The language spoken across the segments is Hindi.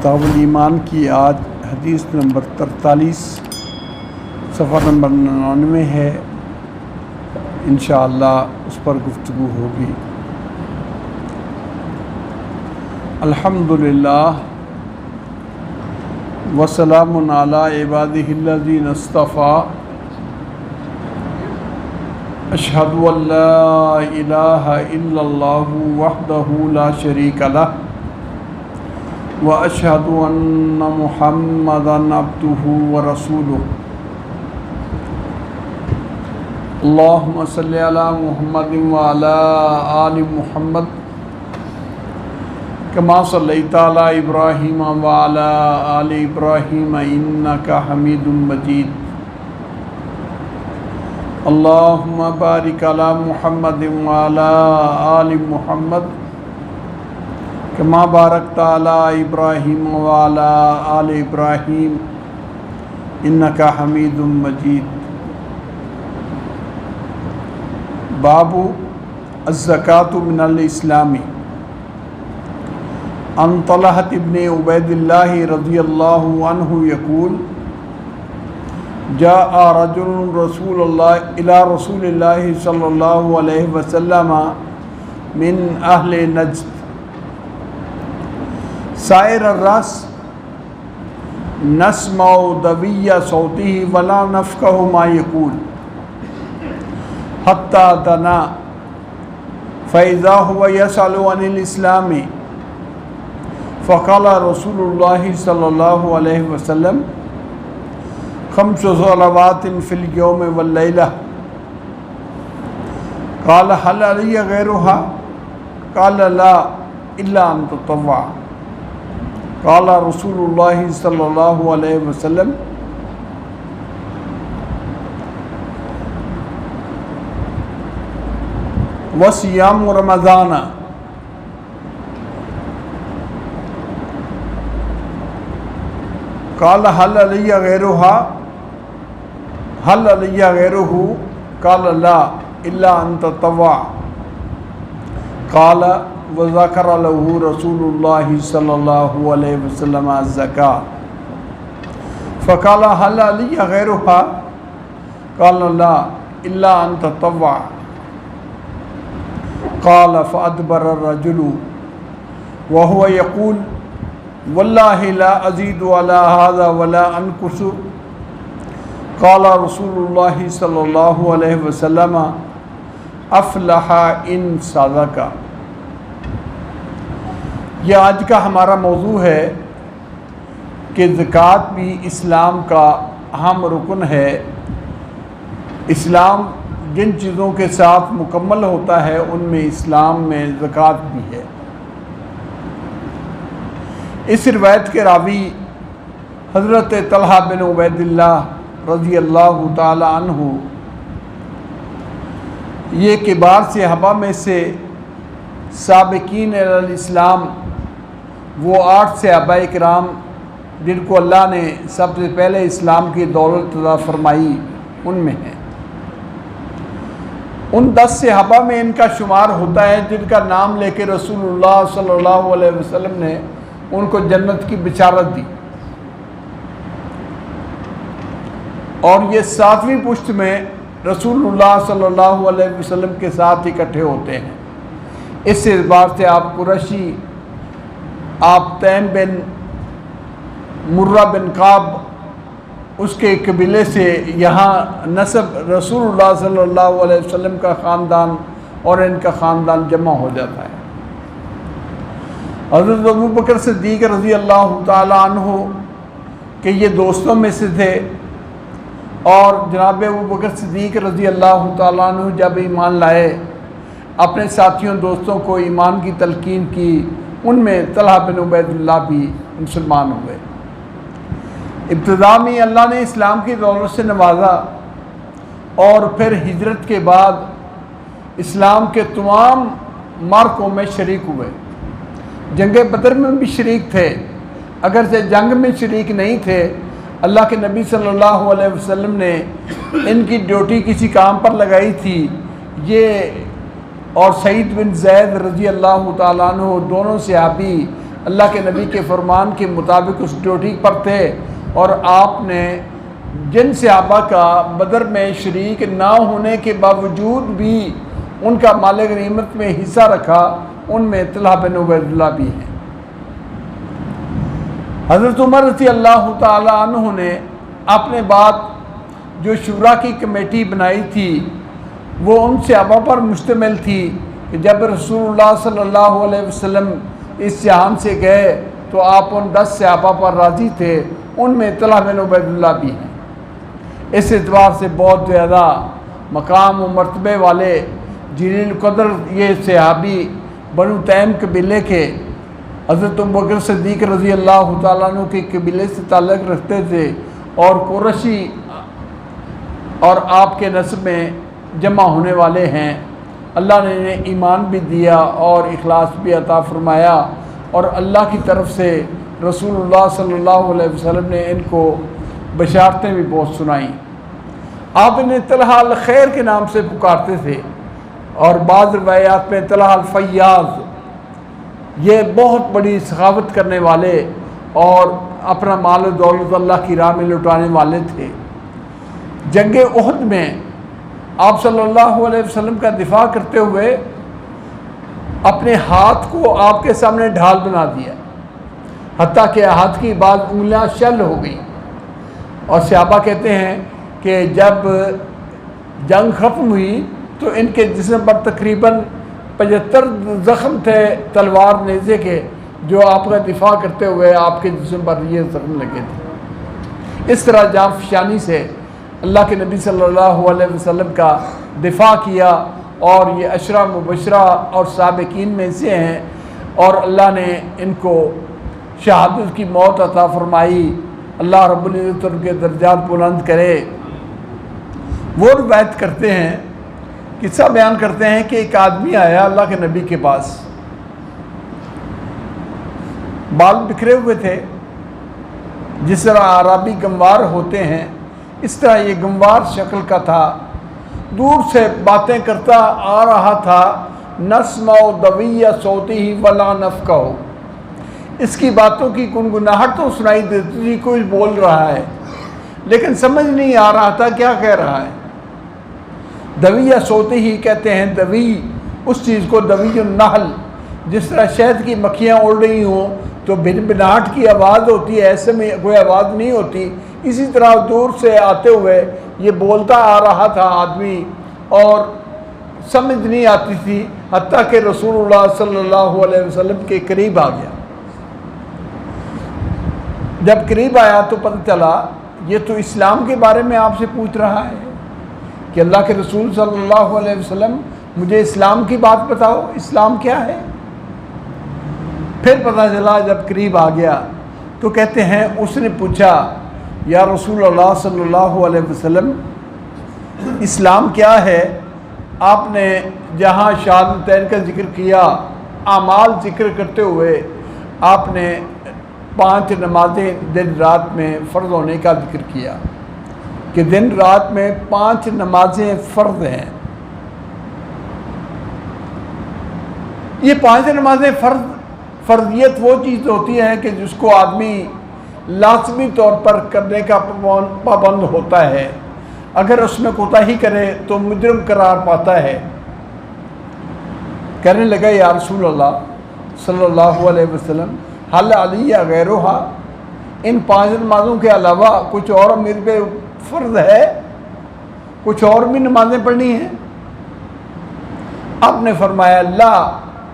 किताबुल ईमान की आज हदीस नंबर 43 सफ़ा नंबर 99 है। इंशाअल्लाह उस पर गुफ्तगू होगी। अल्हम्दुलिल्लाह वस्सलामुन अला इबादिहिल्लज़ीना इस्तफ़ा अशहदु अल्ला इलाहा इल्लल्लाहु वहदहु ला शरीका लह व अशहदु अन्ना मुहम्मदन अब्दुहु व रसूलुहु। अल्लाहुम्मा सल्लि अला मुहम्मदिन व अला आलि मुहम्मद कमा सल्लैता अला इब्राहीम व अला आलि इब्राहीम इन्नका हमीदुम मजीद। अल्लाहुम्मा बारिक अला मुहम्मदिन व अला आलि मुहम्मद कमा बारकता अला इब्राहीम व अला आलि इब्राहीम इन्नका हमीदुम मजीद। बाबु अज़्ज़कातु मिनल इस्लामी। अन तलहत इब्न उबैदिल्लाह रज़ियल्लाहु अन्हु यक़ूल जाअ रजुलुन इला रसूलिल्लाहि सल्लल्लाहु अलैहि वसल्लम मिन अहले नज्द साइर अर्रस नस्मउ दविया सौतिही वला नफ़क़हु मा यक़ूल हत्ता तना फ़इज़ा हुवा यसअलु अनिल इस्लामी फ़क़ाल रसूलुल्लाहि सल्लल्लाहु अलैहि वसल्लम ख़म्सु सलवातिन फ़िल यौम वल लैला। क़ाल हल अलैया ग़ैरुहा? क़ाल ला इल्ला अन ततव्वा। क़ाल रसूलुल्लाहि सल्लल्लाहु अलैहि वसल्लम व सियाम रमज़ान। क़ाल हल अलैया ग़ैरुहा? हल अलैया ग़ैरुहु? क़ाल ला इल्ला अन ततव्वा। क़ाल व ज़कर लहु रसूलुल्लाहि सल्लल्लाहु अलैहि वसल्लम अज़्ज़कात फ़क़ाल हल अलैया ग़ैरुहा? क़ाल ला इल्ला अन ततव्वा। क़ाल फ़अदबर अर्रजुलु व हुवा यक़ूल वल्लाहि ला अज़ीदु अला हाज़ा वला अनकुसु। क़ाल रसूलुल्लाहि सल्लल्लाहु अलैहि वसल्लम अफ़लहा इन सदक़ा। यह आज का हमारा मौजू है कि ज़कात भी इस्लाम का अहम रुकन है। इस्लाम जिन चीज़ों के साथ मुकम्मल होता है उनमें इस्लाम में ज़कात भी है। इस रिवायत के रावी हज़रत तलहा बिन उबैदिल्लाह रज़ियल्लाहु ताला अन्हु ये किबार सहाबा में से साबिकीन अल इस्लाम, वो 8 सहाबाए किराम जिनको अल्लाह ने सबसे पहले इस्लाम की दौलत अता फरमाई उनमें हैं। उन 10 सहाबा में इनका शुमार होता है जिनका नाम लेके रसूलुल्लाह सल्लल्लाहु अलैहि वसल्लम ने उनको जन्नत की बिशारत दी। और ये 7वीं पुश्त में रसूलुल्लाह सल्लल्लाहु अलैहि वसल्लम के साथ इकट्ठे होते हैं। इस बात से आप कुरैशी, आप तैम बिन मुर्रा बिन काब उसके कबीले से यहाँ नस्ब रसूलुल्लाह सल्लल्लाहु अलैहि वसल्लम का ख़ानदान और इनका ख़ानदान जमा हो जाता है। हज़रत अबू बकर सिद्दीक़ रज़ी अल्लाह ताला अन्हु के ये दोस्तों में से थे। और जनाब अबू बकर सिद्दीक़ रज़ी अल्लाह ताला अन्हु जब ईमान लाए, अपने साथियों दोस्तों को ईमान की तलकीन की, उनमें तलहा बिन उबैदिल्लाह भी मुसलमान हुए। इब्तिदा में अल्लाह ने इस्लाम की दौलत से नवाजा और फिर हिजरत के बाद इस्लाम के तमाम मार्कों में शरीक हुए। जंग बदर में भी शरीक थे, अगर से जंग में शरीक नहीं थे। अल्लाह के नबी सल्लल्लाहु अलैहि वसल्लम ने इनकी ड्यूटी किसी काम पर लगाई थी। ये और सईद बिन ज़ैद रज़ी अल्लाह ताला अन्हु दोनों सहाबी अल्लाह के नबी के फरमान के मुताबिक उस ड्यूटी पर थे, और आपने जिन सहाबा का बदर में शरीक ना होने के बावजूद भी उनका माल गनीमत में हिस्सा रखा, उनमें तलहा बिन उबैदुल्लाह भी हैं। हज़रत उमर रज़ी अल्लाह ताला अन्हु ने अपने बाद जो शुरा की कमेटी बनाई थी वो उन सहाबा पर मुश्तमिल थी कि जब रसूलुल्लाह सल्लल्लाहु अलैहि वसल्लम इस जहान से गए तो आप उन 10 सहाबा पर राज़ी थे, उनमें तलहा बिन उबैदुल्लाह भी हैं। इस एतबार से बहुत ज़्यादा मकाम व मर्तबे वाले जलील क़द्र ये सहाबी बनु तैम कबीले के हज़रत अबू बकर सिद्दीक़ रज़ी अल्लाह ताला अन्हु के कबीले से ताल्लुक़ रखते थे और कुरैशी और आपके नस्ब में जमा होने वाले हैं। अल्लाह ने इन्हें ईमान भी दिया और इखलास भी अता फरमाया, और अल्लाह की तरफ से रसूलुल्लाह सल्लल्लाहु अलैहि वसल्लम ने इनको बशारतें भी बहुत सुनाई। आप इन्हें तलहा अल खैर के नाम से पुकारते थे, और बाज़ रवायात में तलहा अल फय्याज़, ये बहुत बड़ी सखावत करने वाले और अपना माल दौलत अल्लाह की राह में लुटाने वाले थे। जंग उहद में आप सल्लल्लाहु अलैहि वसल्लम का दिफा करते हुए अपने हाथ को आपके सामने ढाल बना दिया, हत्ता कि हाथ की बाद उंगलियां शल हो गई। और सहाबा कहते हैं कि जब जंग ख़त्म हुई तो इनके जिस्म पर तकरीबन 75 ज़ख्म थे तलवार नेज़े के, जो आपका दिफा करते हुए आपके जिस्म पर ये ज़ख्म लगे थे। इस तरह जाफ़शानी से अल्लाह के नबी सल्लल्लाहु अलैहि वसल्लम का दिफा किया, और ये अशरा मुबशरा और साबिकीन में से हैं, और अल्लाह ने इनको शहादत की मौत अता फ़रमाई। अल्लाह रब्बुल इज़्ज़त उनके दर्जात बुलंद करे। वो रवायत करते हैं, किस्सा बयान करते हैं कि एक आदमी आया अल्लाह के नबी के पास, बाल बिखरे हुए थे, जिस तरह आराबी गंवार होते हैं इस तरह ये गंवार शक्ल का था। दूर से बातें करता आ रहा था, नस्मौ दविया सौती ही वला नफ़क़हु, इसकी बातों की गुनगुनाहट तो सुनाई देती थी, कोई बोल रहा है लेकिन समझ नहीं आ रहा था क्या कह रहा है। दविया सोते ही कहते हैं दवी उस चीज़ को, दवी नहल, जिस तरह शहद की मक्खियाँ उड़ रही हों तो भिनभिनाहट की आवाज़ होती है, ऐसे में कोई आवाज़ नहीं होती। इसी तरह दूर से आते हुए ये बोलता आ रहा था आदमी, और समझ नहीं आती थी, हत्ता कि रसूलुल्लाह सल्लल्लाहु अलैहि वसल्लम के करीब आ गया। जब करीब आया तो पता चला ये तो इस्लाम के बारे में आपसे पूछ रहा है कि अल्लाह के रसूल सल्लल्लाहु अलैहि वसल्लम मुझे इस्लाम की बात बताओ, इस्लाम क्या है। फिर पता चला जब करीब आ गया तो कहते हैं उसने पूछा, या रसूल अल्लाह सल्लल्लाहु अलैहि वसल्लम इस्लाम क्या है। आपने जहाँ शहादतैन का जिक्र किया, आमाल जिक्र करते हुए आपने 5 नमाजें दिन रात में फ़र्ज़ होने का जिक्र किया कि दिन रात में 5 नमाजें फ़र्ज़ हैं। ये 5 नमाजें फ़र्ज़ियत वो चीज़ होती है कि जिसको आदमी लाज़मी तौर पर करने का पाबंद होता है, अगर उसमें कोताही करे तो मुजरिम करार पाता है। कहने लगा या रसूल अल्लाह सल्लल्लाहु अलैहि वसल्लम हल अलिया गैरुहा, इन 5 नमाज़ों के अलावा कुछ और मेरे पे फ़र्ज़ है, कुछ और भी नमाज़ें पढ़नी हैं। आपने फरमाया ला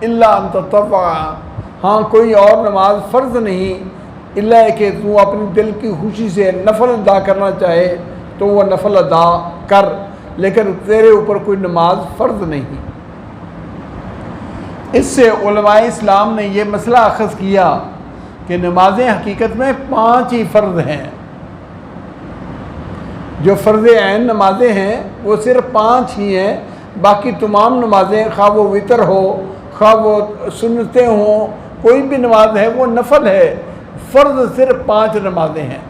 इल्ला अन ततव्वा, हाँ कोई और नमाज फ़र्ज़ नहीं, इल्ला कि तू अपनी दिल की खुशी से नफल अदा करना चाहे तो वह नफल अदा कर, लेकिन तेरे ऊपर कोई नमाज फ़र्ज़ नहीं। इससे उलमाए इस्लाम ने यह मसला अख़ज़ किया कि नमाज़ें हकीकत में 5 ही फ़र्ज़ हैं। जो फ़र्ज़ ऐन नमाज़ें हैं वो सिर्फ 5 ही हैं, बाकी तमाम नमाज़ें खा वो वितर हो खा वो सुन्नतें हों, कोई भी नमाज है वो नफल है। फ़र्ज़ सिर्फ 5 नमाज़ें हैं।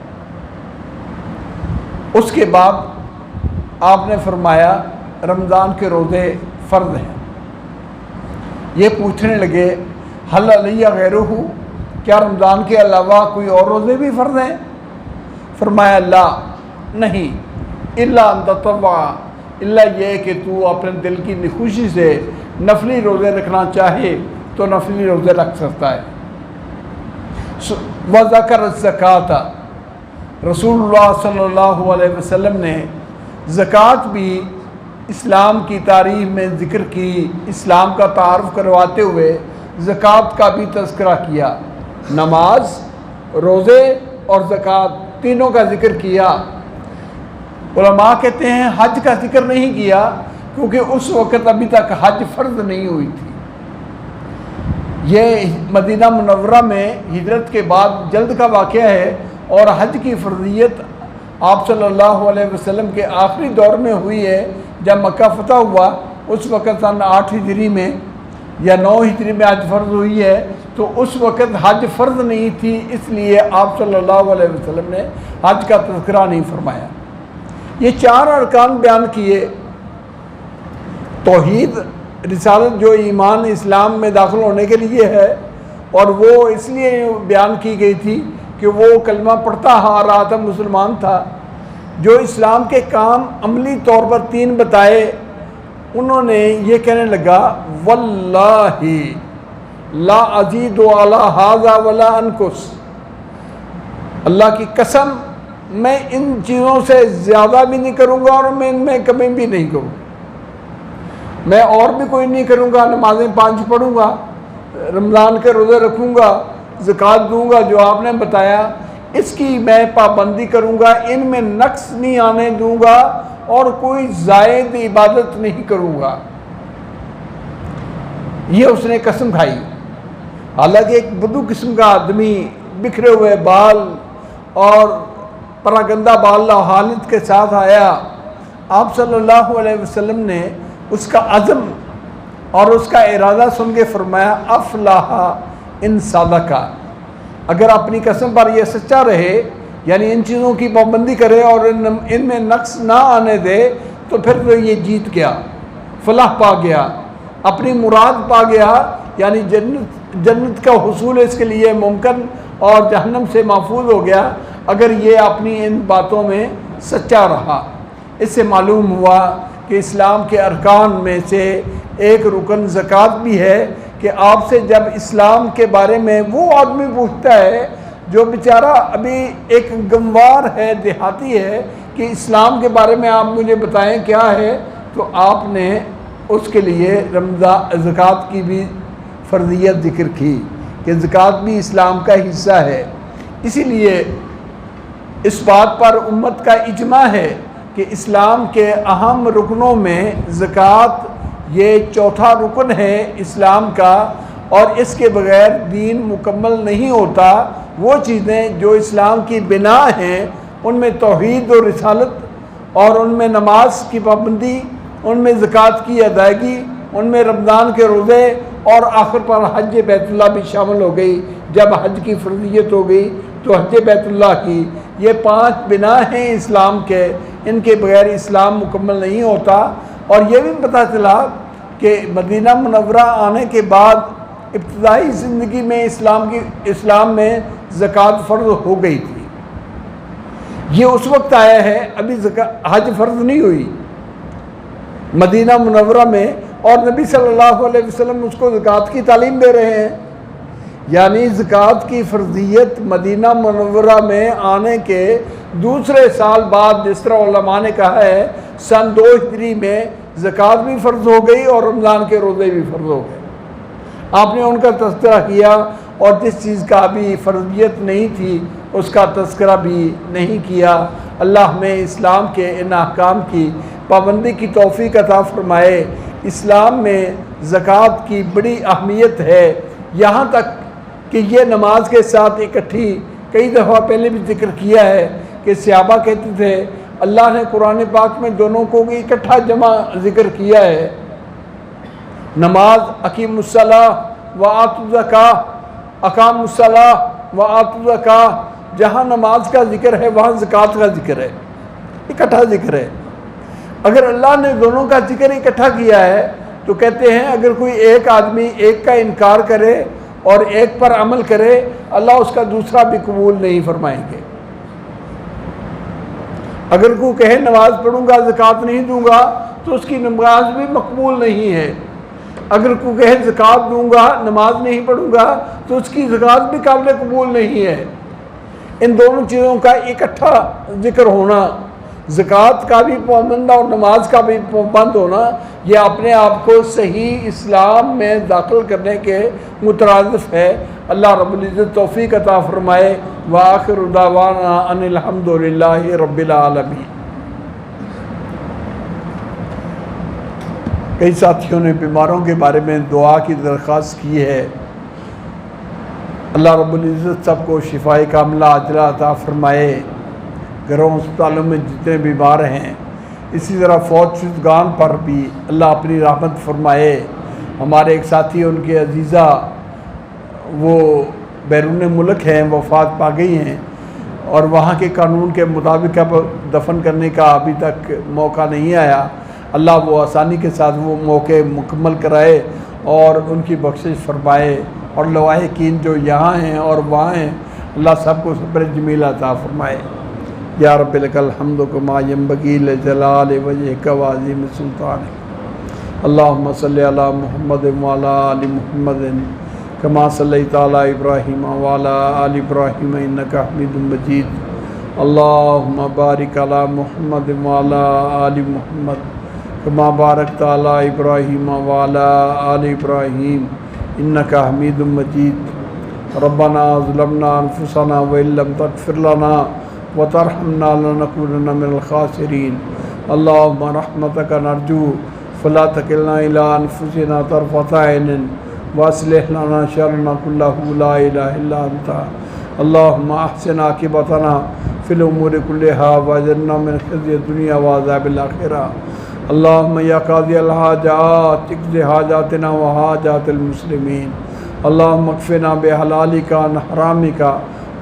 उसके बाद आपने फरमाया रमज़ान के रोज़े फ़र्ज़ हैं। ये पूछने लगे हल अलैया गैरुहु, क्या रमज़ान के अलावा कोई और रोज़े भी फ़र्ज़ हैं? फरमाया ला नहीं, इल्ला अन ततव्वा, इल्ला ये कि तू अपने दिल की खुशी से नफली रोज़े रखना चाहे तो नफली रोज़े रख सकता है। व ज़कर ज़कात, रसूलुल्लाह सल्लल्लाहु अलैहि वसल्लम ने ज़कात भी इस्लाम की तारीख़ में ज़िक्र की, इस्लाम का तारुफ़ करवाते हुए ज़कात का भी तज़किरा किया। नमाज, रोज़े और ज़कात तीनों का ज़िक्र किया। उलमा कहते हैं हज का ज़िक्र नहीं किया क्योंकि उस वक़्त अभी तक हज फ़र्ज़ नहीं हुई थी। ये मदीना मुनव्वरा में हिजरत के बाद जल्द का वाक़या है और हज की फ़र्ज़ियत आप सल्लल्लाहु अलैहि वसल्लम के आखिरी दौर में हुई है। जब मक्का फ़तह हुआ उस वक़्त सन 8 हिजरी में या 9 हिजरी में हज फ़र्ज़ हुई है, तो उस वक़्त हज फ़र्ज़ नहीं थी, इसलिए आप सल्लल्लाहु अलैहि वसल्लम ने हज का तज़किरा नहीं फरमाया। ये 4 अरकान बयान किए। तौहीद, रिसालत जो ईमान इस्लाम में दाखिल होने के लिए है, और वो इसलिए बयान की गई थी कि वो कलमा पढ़ता आ रहा था, मुसलमान था। जो इस्लाम के काम अमली तौर पर 3 बताए, उन्होंने ये कहने लगा वल्लाही ला अज़ीदु अला हाज़ा वला अनकुस, अल्लाह की कसम मैं इन चीज़ों से ज़्यादा भी नहीं करूँगा और मैं इनमें कमी भी नहीं करूँगा। मैं और भी कोई नहीं करूँगा, नमाज़ें 5 पढ़ूँगा, रमज़ान के रोज़े रखूँगा, ज़कात दूँगा जो आपने बताया, इसकी मैं पाबंदी करूँगा, इनमें नक्स नहीं आने दूँगा और कोई ज़ायद इबादत नहीं करूँगा। ये उसने कसम खाई। हालांकि एक बुद्धू किस्म का आदमी, बिखरे हुए बाल और परागंदा बाल हालत के साथ आया। आप सल्लल्लाहु अलैहि वसल्लम ने उसका अज़म और उसका इरादा सुन के फरमाया अफ़लाहा इन सादका, अगर अपनी कसम पर यह सच्चा रहे, यानी इन चीज़ों की पाबंदी करे और इनमें नक्स ना आने दे, तो फिर तो ये जीत गया, फलाह पा गया, अपनी मुराद पा गया, यानी जन्नत का हुसूल इसके लिए मुमकिन और जहन्नम से महफूज हो गया अगर ये अपनी इन बातों में सच्चा रहा। इससे मालूम हुआ कि इस्लाम के अरकान में से एक रुकन ज़कात भी है कि आपसे जब इस्लाम के बारे में वो आदमी पूछता है जो बेचारा अभी एक गंवार है, देहाती है, कि इस्लाम के बारे में आप मुझे बताएं क्या है, तो आपने उसके लिए ज़कात की भी फ़र्ज़ियत ज़िक्र की कि ज़कात भी इस्लाम का हिस्सा है। इसीलिए इस बात पर उम्मत का इजमा है कि इस्लाम के अहम रुकनों में ज़कात ये चौथा रुकन है इस्लाम का, और इसके बग़ैर दीन मुकम्मल नहीं होता। वो चीज़ें जो इस्लाम की बिना हैं, उनमें तौहीद और रिसालत, और उनमें नमाज की पाबंदी, उनमें ज़कात की अदायगी, उनमें रमज़ान के रोज़े, और आखिर पर हज बैतुल्लाह भी शामिल हो गई। जब हज की फ़र्ज़ियत हो गई तो हज बैतुल्लाह की। ये 5 बिना हैं इस्लाम के, इनके बग़ैर इस्लाम मुकम्मल नहीं होता। और ये भी पता चला कि मदीना मुनव्वरा आने के बाद इब्तिदाई ज़िंदगी में इस्लाम में ज़कात फ़र्ज़ हो गई थी। ये उस वक्त आया है, अभी हज फ़र्ज़ नहीं हुई मदीना मुनव्वरा में, और नबी सल्लल्लाहु अलैहि वसल्लम उसको ज़कात की तालीम दे रहे हैं। यानी ज़कात की फ़र्ज़ियत मदीना मुनव्वरा में आने के दूसरे साल बाद, जिस तरह उलमा ने कहा है, सन 2 हिजरी में ज़कात भी फ़र्ज़ हो गई और रमज़ान के रोज़े भी फ़र्ज़ हो गए। आपने उनका तज़किरा किया, और जिस चीज़ का अभी फ़र्ज़ियत नहीं थी उसका तज़किरा भी नहीं किया। अल्लाह हमें इस्लाम के इन अहकाम की पाबंदी की तौफ़ीक़ अता फ़रमाए। इस्लाम में ज़कात की बड़ी अहमियत है, यहाँ तक कि ये नमाज के साथ इकट्ठी, कई दफ़ा पहले भी जिक्र किया है कि सहाबा कहते थे, अल्लाह ने कुरान पाक में दोनों को भी इकट्ठा जमा जिक्र किया है। नमाज अकीमुस्सलाह व आतुज़्ज़काह, अकामुस्सलाह व आतुज़्ज़काह, जहाँ नमाज का जिक्र है वहाँ ज़कात का जिक्र है, इकट्ठा जिक्र है। अगर अल्लाह ने दोनों का जिक्र इकट्ठा किया है तो कहते हैं अगर कोई एक आदमी एक का इनकार करे और एक पर अमल करे, अल्लाह उसका दूसरा भी कबूल नहीं फरमाएंगे। अगर कोई कहे नमाज पढ़ूंगा ज़कात नहीं दूंगा तो उसकी नमाज भी मकबूल नहीं है। अगर कोई कहे ज़कात दूंगा नमाज नहीं पढ़ूंगा तो उसकी ज़कात भी काबिल कबूल नहीं है। इन दोनों चीज़ों का इकट्ठा जिक्र होना, ज़कात का भी पाबंद और नमाज का भी पाबंद होना, यह अपने आप को सही इस्लाम में दाखिल करने के मुतरादिफ है। अल्लाह रब्बुल इज़्ज़त तौफ़ीक़ अता फ़रमाए। व आखिरु दावाना अनिल हम्दुलिल्लाहि रब्बिल आलमीन। कई साथियों ने बीमारों के बारे में दुआ की दरख्वास्त की है। अल्लाह रब्बुल इज़्ज़त सबको शिफाए कामिला अजला अता फ़रमाए। घरों अस्पतालों में जितने बीमार हैं, इसी तरह फौज शुदगान पर भी अल्लाह अपनी रहमत फरमाए। हमारे एक साथी उनके अजीज़ा वो बैरून मुल्क हैं, वफ़ात पा गई हैं और वहाँ के कानून के मुताबिक अब दफन करने का अभी तक मौका नहीं आया। अल्लाह वो आसानी के साथ वो मौके मुकम्मल कराए और उनकी बख्शिश फरमाए। और लवाहिकीन जो यहाँ हैं और वहाँ हैं, अल्लाह सबको सब्र जमील अता फरमाए। या रब्बि लकल हम्दु कमा यंबगी लिजलाल वजहिक व अज़ीम सुल्तानिक। अल्लाहुम्मा सल्लि अला मुहम्मद व अला आलि मुहम्मद कमा सल्लैता अला इब्राहीम व अला आलि इब्राहीम इन्नका हमीदुम मजीद। अल्लाहुम्मा बारिक अला मुहम्मद व अला आलि मुहम्मद कमा बारकता अला इब्राहीम व अला आलि इब्राहीम इन्नका हमीदुम मजीद। रब्बना ज़लमना अनफुसना व इल्लम तग़फिर लना व तरहमना लनकुनन्ना मिनल खासिरीन। अल्लाहुम्मा रहमतक नरजू फला तकिलना इला अनफुसिना तरफ़त ऐनिन वास्लिह लना शरना कुल्लहु ला इलाहा इल्ला अंता। अल्लाहुम्मा अहसिन आक़िबतना फ़िल उमूरि कुल्लिहा वअजिरना मिन ख़िज़्यि दुनिया व अज़ाबिल आख़िरह। अल्लाहुम्मा या क़ादियल हाजात इक़्ज़ि हाजातिना व हाजातिल मुस्लिमीन। अल्लाहुम्मा अक्फ़िना बिहलालिका अन हरामिका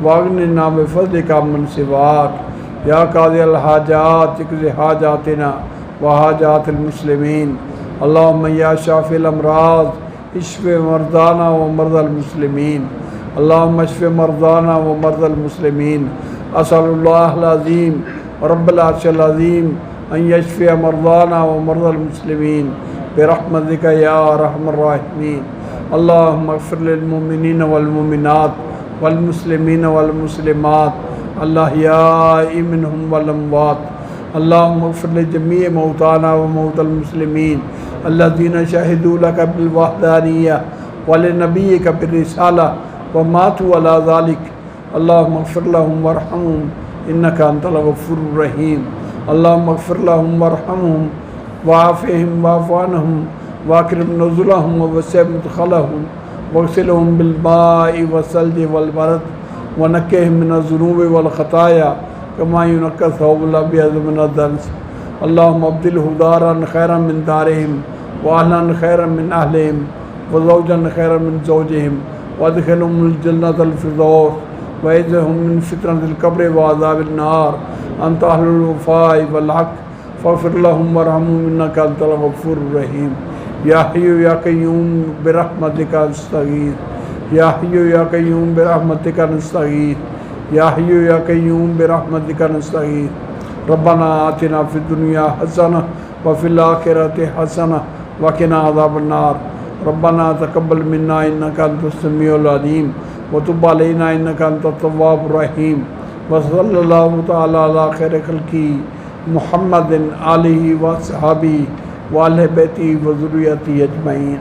वाग़निना बिफ़ज़लिका अम्मन सिवाक। या क़ादियल हाजात इक़्ज़ि हाजातिना व हाजातिल मुस्लिमीन। अल्लाहुम्मा या शाफ़िल अमराज़ इश्फ़ि मरदाना व मरदल मुस्लिमीन। अल्लाहुम्मा इश्फ़ि मरदाना व मरदल मुस्लिमीन। असअलुल्लाहल अज़ीम रब्बल अर्शिल अज़ीम अन यश्फ़िय मरदाना व मरदल मुस्लिमीन बिरहमतिका या अरहमर राहिमीन। अल्लाहुम्मा इग़फ़िर लिल मुमिनीन वल मुमिनात वल मुस्लिमीन वल मुस्लिमात अल-अहयाइ मिनहुम वल अमवात। अल्लाहुम्मा इग़फ़िर लिजमीइ मौताना व मौतल मुस्लिमीन अल्लज़ीना शहिदू लका बिल वहदानिय्या व लिनबिय्यिका बिर्रिसाला व मातू अला ज़ालिक। अल्लाहुम्मा इग़फ़िर लहुम वरहमहुम इन्नका अंतल गफ़ूरुर रहीम। अल्लाहुम्मा इग़फ़िर लहुम वरहमहुम वआफ़िहिम वअफ़ु अन्हुम वअक्रिम नुज़ुलहुम ववस्सिअ मुदख़लहुम वग़सिलहुम बिलमाइ वस्सल्जि वलबरद वनक्किहिम मिनज़्ज़ुनूबि वलख़ताया कमा युनक्का थौबुल अब्यज़ मिनद्दनस। अल्लाहुम्मा अब्दिलहु दारन खैरन मिन दारिहिम व अहलन खैरन मिन अहलिहिम व ज़ौजन खैरन मिन ज़ौजिहिम वअदख़िलहुमुल जन्नतल फ़िरदौस वअइज़्हुम मिन फ़ितनतिल क़ब्रि व अज़ाबिन नार। अंत अहलुल वफ़ाइ वल हक़ फ़ग़फ़िर लहुम वरहमहुम इन्नका अंतल गफ़ूरुर रहीम। या हय्यु या क़य्यूम बिरहमतिका नस्तगीथ। या हय्यु या क़य्यूम बिरहमतिका नस्तगीथ। या हय्यु या क़य्यूम बिरहमतिका नस्तगीथ। रब्बना आतिना फ़िद दुनिया हसना व फ़िल आखिरति हसना व क़िना अज़ाबन्नार। रब्बना तक़ब्बल मिन्ना इन्नका अंतस समीउल अलीम व तुब अलैना इन्नका अंतत तव्वाबुर रहीम। व सल्लल्लाहु तआला अला खैरि ख़ल्क़ी मुहम्मदिन आलिहि व अस्हाबिहि व अहले बैतिही व ज़ुर्रिय्यतिही अजमईन।